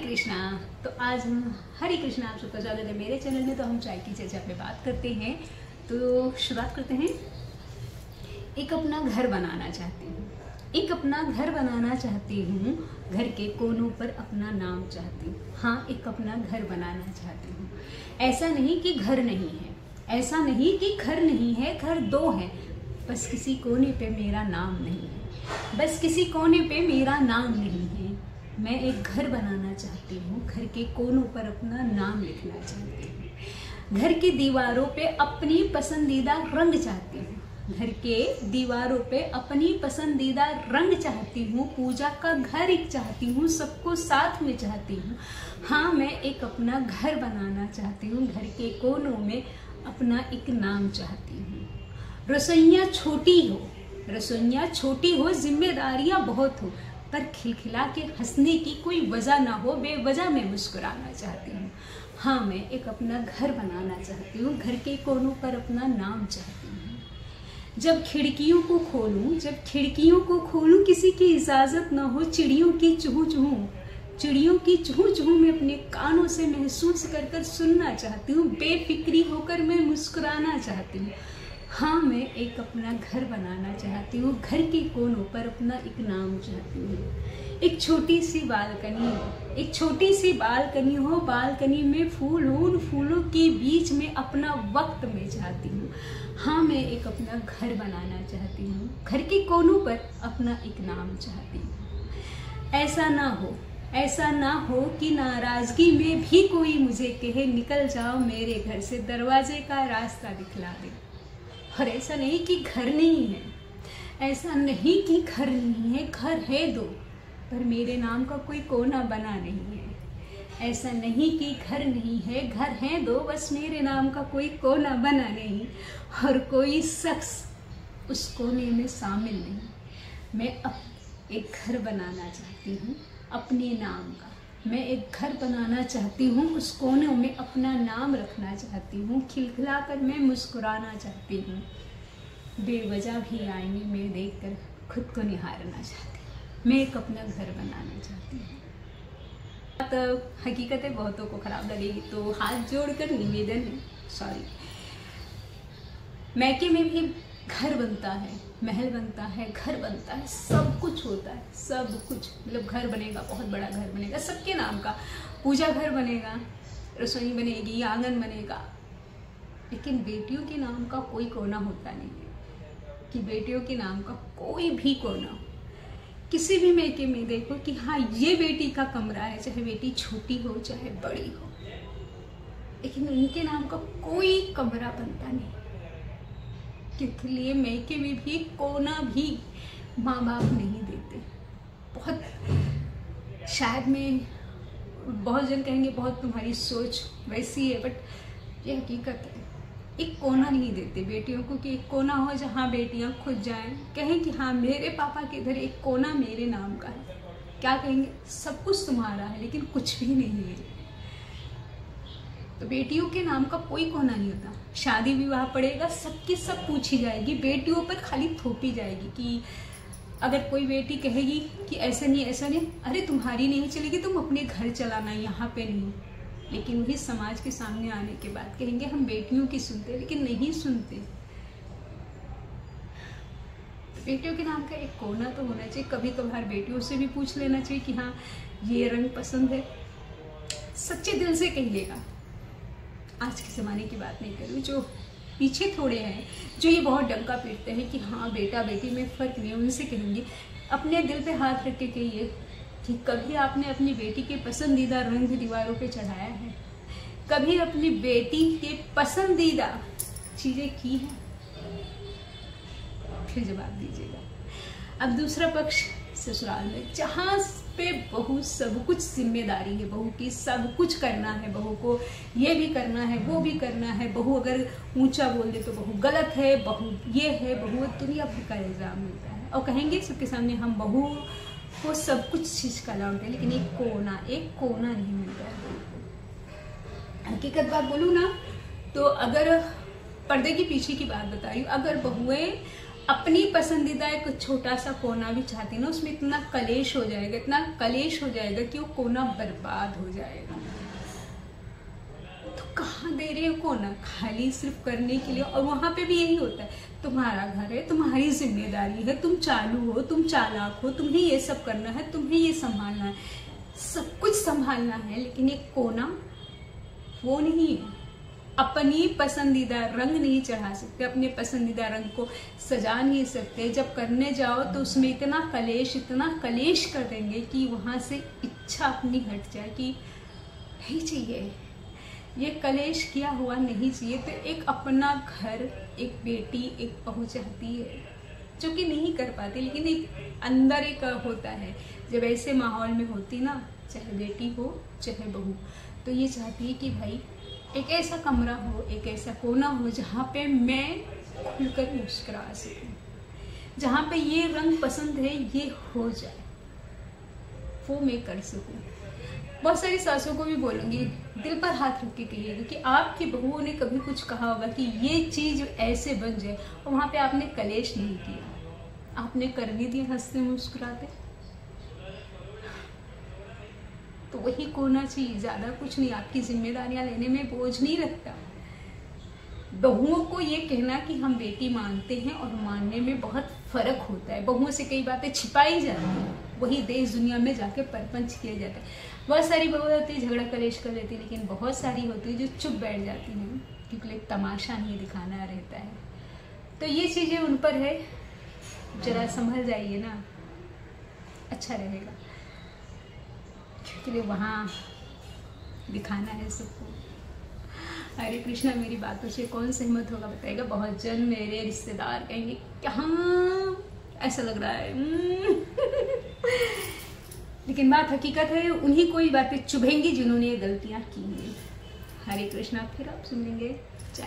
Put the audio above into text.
कृष्णा। तो आज हम हरे कृष्णा, आप सबका स्वागत है मेरे चैनल में। तो हम चाय की चर्चा पे बात करते हैं। तो शुरुआत करते हैं। एक अपना घर बनाना चाहती हूँ, एक अपना घर बनाना चाहती हूँ, घर के कोनों पर अपना नाम चाहती हूँ। हाँ, एक अपना घर बनाना चाहती हूँ। ऐसा नहीं कि घर नहीं है, ऐसा नहीं कि घर नहीं है, घर दो है, बस किसी कोने पे मेरा नाम नहीं है, बस किसी कोने पे मेरा नाम नहीं है। मैं एक घर बनाना चाहती हूँ, घर के कोनों पर अपना नाम लिखना चाहती हूँ, घर की दीवारों पे अपनी पसंदीदा रंग चाहती हूँ, घर के दीवारों पे अपनी पसंदीदा रंग चाहती हूँ, पूजा का घर एक चाहती हूँ, सबको साथ में चाहती हूँ। हाँ, मैं एक अपना घर बनाना चाहती हूँ, घर के कोनों में अपना एक नाम चाहती हूँ। रसोइयाँ छोटी हो, जिम्मेदारियाँ बहुत हो, पर खिलखिला के हंसने की कोई वजह ना हो, बेवजह मैं मुस्कुराना चाहती हूँ। हाँ, मैं एक अपना घर बनाना चाहती हूँ, घर के कोनों पर अपना नाम चाहती हूँ। जब खिड़कियों को खोलूं, किसी की इजाजत ना हो, चिड़ियों की चूहू चूहू मैं अपने कानों से महसूस कर कर सुनना चाहती हूँ, बेफिक्री होकर मैं मुस्कुराना चाहती हूँ। हाँ, मैं एक अपना घर बनाना चाहती हूँ, घर के कोनों पर अपना एक नाम चाहती हूँ। एक छोटी सी बालकनी हो, बालकनी में फूल हो, उन फूलों के बीच में अपना वक्त मैं चाहती हूँ। हाँ, मैं एक अपना घर बनाना चाहती हूँ, घर के कोनों पर अपना एक नाम चाहती हूँ। ऐसा ना हो कि नाराजगी में भी कोई मुझे कहे, निकल जाओ मेरे घर से, दरवाजे का रास्ता दिखला दे। और ऐसा नहीं कि घर नहीं है, ऐसा नहीं कि घर नहीं है, घर है दो, पर मेरे नाम का कोई कोना बना नहीं है। ऐसा नहीं कि घर नहीं है, घर है दो, बस मेरे नाम का कोई कोना बना नहीं, और कोई शख्स उस कोने में शामिल नहीं। मैं अब एक घर बनाना चाहती हूँ अपने नाम का। मैं एक घर बनाना चाहती हूँ, उस कोने में अपना नाम रखना चाहती हूँ, खिलखिला कर मैं मुस्कुराना चाहती हूँ, बेवजह भी आईने में देखकर खुद को निहारना चाहती हूँ। मैं एक अपना घर बनाना चाहती हूँ। तो हकीकतें बहुतों को खराब लगेगी, तो हाथ जोड़कर निवेदन है, सॉरी। मैके में भी घर बनता है, महल बनता है, घर बनता है, सब कुछ होता है, सब कुछ। मतलब घर बनेगा, बहुत बड़ा घर बनेगा, सबके नाम का। पूजा घर बनेगा, रसोई बनेगी, आंगन बनेगा, लेकिन बेटियों के नाम का कोई कोना होता नहीं है, कि बेटियों के नाम का कोई भी कोना हो। किसी भी मैके में देखो कि हाँ, ये बेटी का कमरा है, चाहे बेटी छोटी हो चाहे बड़ी हो, लेकिन उनके नाम का कोई कमरा बनता नहीं। क्योंकि लिए मैके में भी कोना भी माँ बाप नहीं देते। बहुत शायद में बहुत जन कहेंगे बहुत तुम्हारी सोच वैसी है, बट ये हकीकत है। एक कोना नहीं देते बेटियों को, कि एक कोना हो जहाँ बेटियाँ खुद जाएं, कहें कि हाँ, मेरे पापा के इधर एक कोना मेरे नाम का है। क्या कहेंगे? सब कुछ तुम्हारा है, लेकिन कुछ भी नहीं है। तो बेटियों के नाम का कोई कोना नहीं होता। शादी विवाह पड़ेगा, सबकी सब पूछी जाएगी, बेटियों पर खाली थोपी जाएगी। कि अगर कोई बेटी कहेगी कि ऐसा नहीं, अरे तुम्हारी नहीं चलेगी, तुम अपने घर चलाना, यहाँ पे नहीं। लेकिन वही समाज के सामने आने के बाद कहेंगे हम बेटियों की सुनते, लेकिन नहीं सुनते। बेटियों के नाम का एक कोना तो होना चाहिए। कभी कभार बेटियों से भी पूछ लेना चाहिए कि हाँ, ये रंग पसंद है। सच्चे दिल से कहिएगा। आज के ज़माने की बात नहीं करूँ, जो पीछे थोड़े हैं, जो ये बहुत डंका पीटते हैं कि हाँ बेटा बेटी में फ़र्क नहीं, उनसे कहेंगे अपने दिल पे हाथ रख के कहिए कि कभी आपने अपनी बेटी के पसंदीदा रंग दीवारों पे चढ़ाया है? कभी अपनी बेटी के पसंदीदा चीज़ें की हैं? फिर जवाब दीजिएगा। अब दूसरा पक्ष, ससुराल में, जहाँ पे बहू सब कुछ जिम्मेदारी है, बहू की सब कुछ करना है, बहू को ये भी करना है, वो भी करना है। बहू अगर ऊंचा बोल दे तो बहू गलत है, बहू ये है, बहू दुनिया भर का इल्ज़ाम मिलता है। और कहेंगे सबके सामने हम बहू को सब कुछ चीज़ का अलाउड है, लेकिन एक कोना नहीं मिलता है। हकीकत बात बोलूँ ना, तो अगर पर्दे के पीछे की बात बता रही हूँ, अगर बहुएं अपनी पसंदीदा एक छोटा सा कोना भी चाहती ना, उसमें इतना कलेश हो जाएगा, इतना कलेश हो जाएगा कि वो कोना बर्बाद हो जाएगा। तो कहाँ दे रहे हो कोना, खाली सिर्फ करने के लिए। और वहां पे भी यही होता है, तुम्हारा घर है, तुम्हारी जिम्मेदारी है, तुम चालू हो, तुम चालाक हो, तुम्हें ये सब करना है, तुम्हें ये संभालना है, सब कुछ संभालना है, लेकिन एक कोना वो नहीं है। अपनी पसंदीदा रंग नहीं चढ़ा सकते, अपने पसंदीदा रंग को सजा नहीं सकते। जब करने जाओ तो उसमें इतना कलेश कर देंगे कि वहां से इच्छा अपनी हट जाए कि नहीं चाहिए, ये कलेश किया हुआ नहीं चाहिए। तो एक अपना घर एक बेटी, एक बहू चाहती है, जो कि नहीं कर पाती, लेकिन एक अंदर एक होता है। जब ऐसे माहौल में होती ना, चाहे बेटी हो चाहे बहू, तो ये चाहती है कि भाई एक ऐसा कमरा हो, एक ऐसा कोना हो जहाँ पे मैं खुलकर मुस्कुरा सकूं, जहाँ पे ये रंग पसंद है ये हो जाए, वो मैं कर सकूं। बहुत सारी सासों को भी बोलूंगी, दिल पर हाथ रख के कहिएगा कि आपकी बहुओं ने कभी कुछ कहा होगा कि ये चीज ऐसे बन जाए, और वहां पे आपने कलेश नहीं किया, आपने कर भी दिया हंसते मुस्कुराते। तो वही कोना चाहिए, ज्यादा कुछ नहीं। आपकी जिम्मेदारियां लेने में बोझ नहीं रखता। बहुओं को ये कहना कि हम बेटी मानते हैं और मानने में बहुत फर्क होता है। बहुओं से कई बातें छिपाई जाती हैं, वही देश दुनिया में जाके परपंच किया जाता है। बहुत सारी बहुएं होती है झगड़ा कलेश कर लेती है, लेकिन बहुत सारी होती है जो चुप बैठ जाती हैं, क्योंकि एक तमाशा नहीं दिखाना रहता है। तो ये चीजें उन पर है, जरा संभल जाइए ना, अच्छा रहेगा, क्योंकि वहाँ दिखाना है सबको। हरे कृष्णा। मेरी बातों से कौन सहमत होगा बताएगा। बहुत जन मेरे रिश्तेदार कहेंगे कहाँ ऐसा लग रहा है लेकिन बात हकीकत है, उन्हीं कोई बातें चुभेंगी जिन्होंने ये गलतियां की हैं। हरे कृष्णा। फिर आप सुनेंगे।